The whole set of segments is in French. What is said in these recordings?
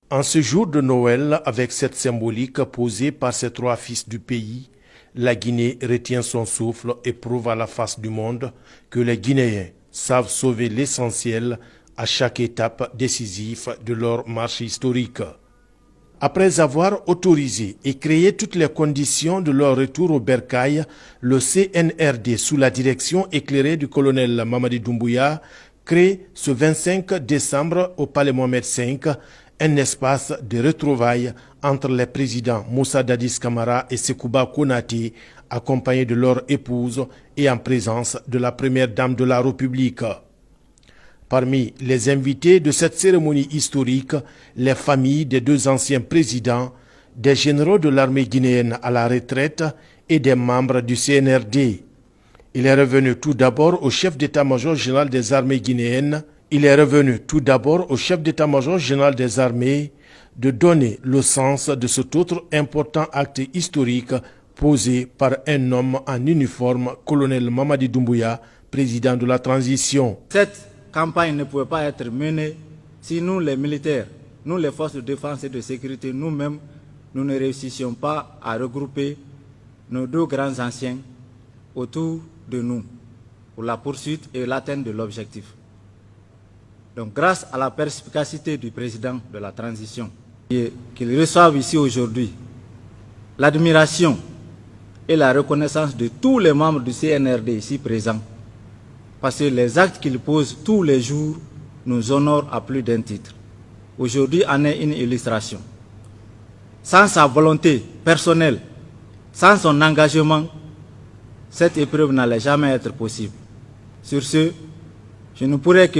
En ce jour de Noël, avec cette symbolique posée par ces trois fils du pays, la Guinée retient son souffle et prouve à la face du monde que les Guinéens savent sauver l'essentiel à chaque étape décisive de leur marche historique. Après avoir autorisé et créé toutes les conditions de leur retour au bercail, le CNRD, sous la direction éclairée du colonel Mamadi Doumbouya, crée ce 25 décembre au Palais Mohamed V un espace de retrouvailles entre les présidents Moussa Dadis Camara et Sekouba Konaté, accompagnés de leur épouse et en présence de la première dame de la République. Parmi les invités de cette cérémonie historique, les familles des deux anciens présidents, des généraux de l'armée guinéenne à la retraite et des membres du CNRD. Il est revenu tout d'abord au chef d'état-major général des armées guinéennes de donner le sens de cet autre important acte historique posé par un homme en uniforme, colonel Mamadi Doumbouya, président de la transition. Cette campagne ne pouvait pas être menée si nous, les militaires, nous, les forces de défense et de sécurité, nous-mêmes, nous ne réussissions pas à regrouper nos deux grands anciens autour de nous pour la poursuite et l'atteinte de l'objectif. Donc, grâce à la perspicacité du président de la transition, qu'il reçoive ici aujourd'hui l'admiration et la reconnaissance de tous les membres du CNRD ici présents, parce que les actes qu'il pose tous les jours nous honorent à plus d'un titre. Aujourd'hui en est une illustration. Sans sa volonté personnelle, sans son engagement, cette épreuve n'allait jamais être possible. Sur ce, je ne pourrais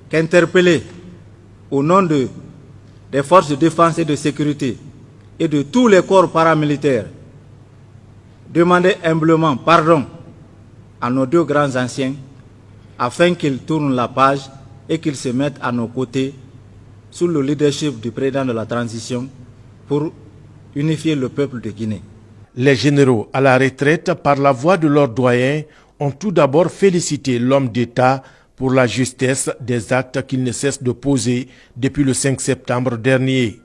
qu'interpeller au nom des forces de défense et de sécurité et de tous les corps paramilitaires, demander humblement pardon à nos deux grands anciens afin qu'ils tournent la page et qu'ils se mettent à nos côtés sous le leadership du président de la transition pour unifier le peuple de Guinée. Les généraux à la retraite, par la voix de leurs doyens, ont tout d'abord félicité l'homme d'État pour la justesse des actes qu'il ne cesse de poser depuis le 5 septembre dernier.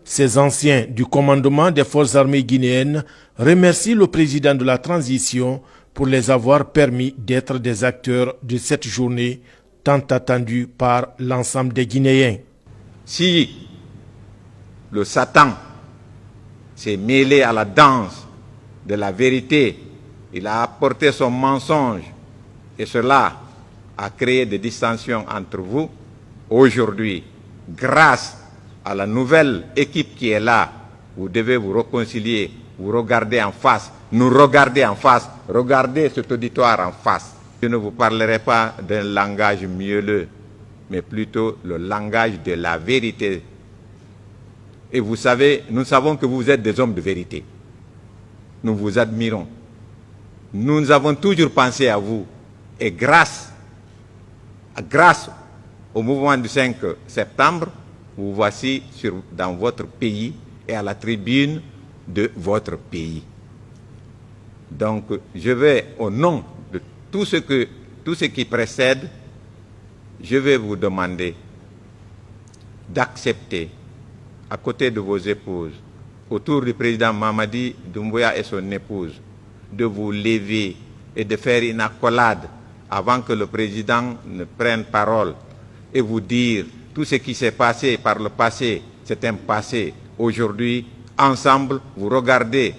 Ces anciens du commandement des forces armées guinéennes remercient le président de la transition pour les avoir permis d'être des acteurs de cette journée tant attendue par l'ensemble des Guinéens. Si le Satan s'est mêlé à la danse de la vérité, il a apporté son mensonge et cela a créé des dissensions entre vous. Aujourd'hui, grâce à la nouvelle équipe qui est là, vous devez vous réconcilier, vous regarder en face, nous regarder en face, regardez cet auditoire en face. Je ne vous parlerai pas d'un langage mielleux, mais plutôt le langage de la vérité. Et vous savez, nous savons que vous êtes des hommes de vérité. Nous vous admirons. Nous avons toujours pensé à vous. Et grâce au mouvement du 5 septembre, vous voici dans votre pays et à la tribune de votre pays. Donc, je vais, au nom de tout ce qui précède, je vais vous demander d'accepter, à côté de vos épouses, autour du président Mamadi Doumbouya et son épouse, de vous lever et de faire une accolade avant que le président ne prenne parole et vous dire tout ce qui s'est passé par le passé, c'est un passé. Aujourd'hui, ensemble, vous regardez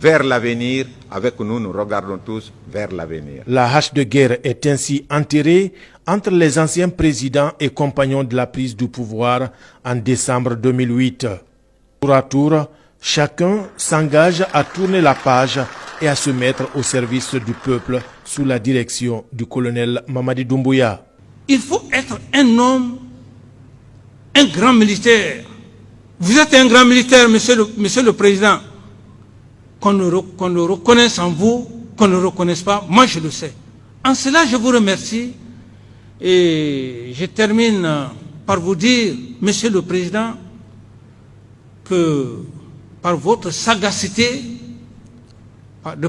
vers l'avenir. Avec nous, nous regardons tous vers l'avenir. La hache de guerre est ainsi enterrée entre les anciens présidents et compagnons de la prise du pouvoir en décembre 2008. Tour à tour, chacun s'engage à tourner la page et à se mettre au service du peuple sous la direction du colonel Mamadi Doumbouya. Il faut être un homme, un grand militaire. Vous êtes un grand militaire, monsieur le Président. Qu'on le reconnaisse en vous, qu'on ne le reconnaisse pas, moi je le sais. En cela, je vous remercie et je termine par vous dire, monsieur le Président, que par votre sagacité,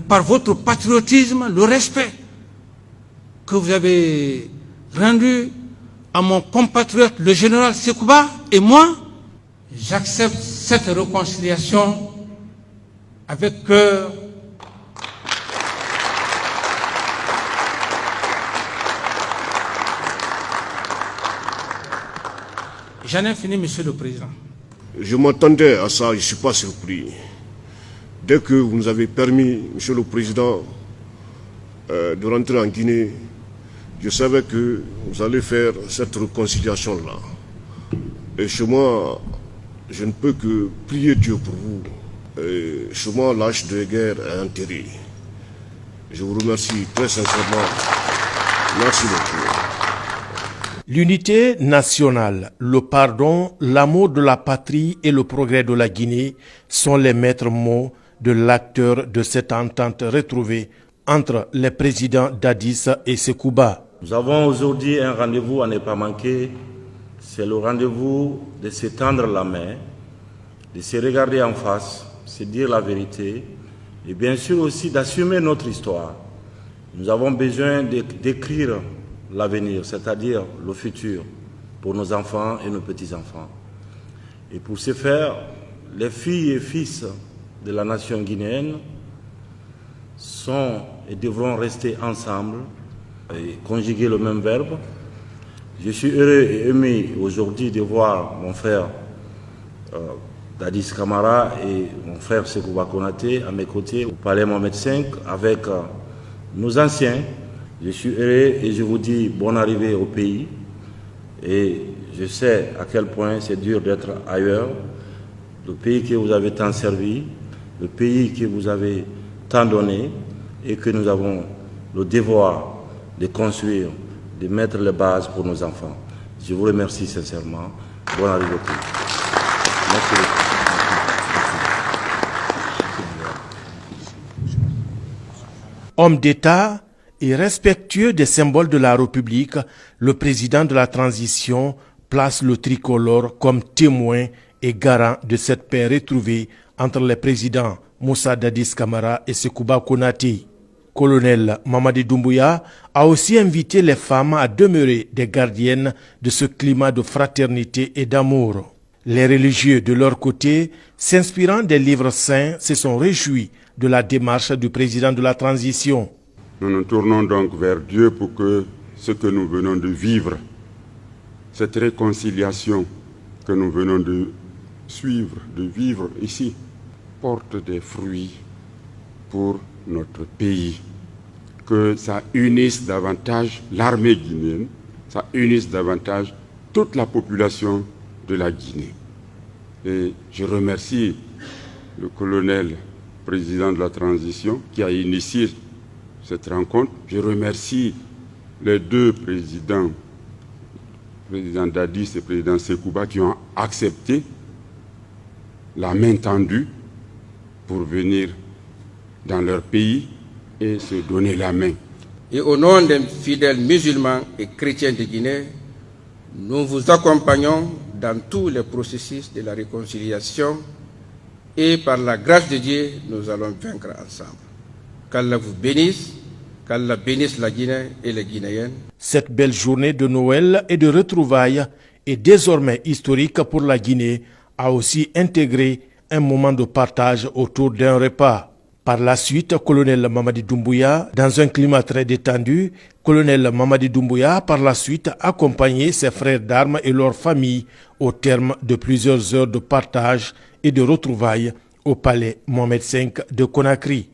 par votre patriotisme, le respect que vous avez rendu à mon compatriote, le général Sekouba, et moi, J'accepte cette réconciliation avec cœur. J'en ai fini, Monsieur le Président. Je m'attendais à ça, je ne suis pas surpris. Dès que vous nous avez permis, Monsieur le Président, de rentrer en Guinée, je savais que vous allez faire cette réconciliation-là. Et chez moi, je ne peux que prier Dieu pour vous. Et chez moi, l'âge de guerre est enterré. Je vous remercie très sincèrement. Merci beaucoup. L'unité nationale, le pardon, l'amour de la patrie et le progrès de la Guinée sont les maîtres mots de l'acteur de cette entente retrouvée entre les présidents Dadis et Sekouba. Nous avons aujourd'hui un rendez-vous à ne pas manquer. C'est le rendez-vous de se tendre la main, de se regarder en face, se dire la vérité et bien sûr aussi d'assumer notre histoire. Nous avons besoin d'écrire l'avenir, c'est-à-dire le futur, pour nos enfants et nos petits-enfants. Et pour ce faire, les filles et fils de la nation guinéenne sont et devront rester ensemble et conjuguer le même verbe. Je suis heureux et ému aujourd'hui de voir mon frère Dadis Camara et mon frère Sekouba Konaté à mes côtés au Palais Mohamed V avec nos anciens. Je suis heureux et je vous dis bonne arrivée au pays. Et je sais à quel point c'est dur d'être ailleurs. Le pays que vous avez tant servi, le pays que vous avez tant donné et que nous avons le devoir de construire, de mettre les bases pour nos enfants. Je vous remercie sincèrement. Bonne arrivée au pays. Merci beaucoup. Homme d'État et respectueux des symboles de la République, le président de la transition place le tricolore comme témoin et garant de cette paix retrouvée entre les présidents Moussa Dadis Camara et Sekouba Konaté. Colonel Mamadi Doumbouya a aussi invité les femmes à demeurer des gardiennes de ce climat de fraternité et d'amour. Les religieux, de leur côté, s'inspirant des livres saints, se sont réjouis de la démarche du président de la transition. Nous nous tournons donc vers Dieu pour que ce que nous venons de vivre, cette réconciliation que nous venons de suivre, de vivre ici, porte des fruits pour notre pays. Que ça unisse davantage l'armée guinéenne, ça unisse davantage toute la population de la Guinée. Et je remercie le colonel président de la transition qui a initié cette rencontre. Je remercie les deux présidents, président Dadis et président Sekouba, qui ont accepté la main tendue pour venir dans leur pays et se donner la main. Et au nom des fidèles musulmans et chrétiens de Guinée, nous vous accompagnons dans tous les processus de la réconciliation et par la grâce de Dieu, nous allons vaincre ensemble. Qu'Allah vous bénisse, qu'Allah bénisse la Guinée et les Guinéens. Cette belle journée de Noël et de retrouvailles est désormais historique pour la Guinée, a aussi intégré un moment de partage autour d'un repas. Par la suite, colonel Mamadi Doumbouya, dans un climat très détendu, colonel Mamadi Doumbouya, par la suite, accompagné ses frères d'armes et leurs familles au terme de plusieurs heures de partage et de retrouvailles au palais Mohamed V de Conakry.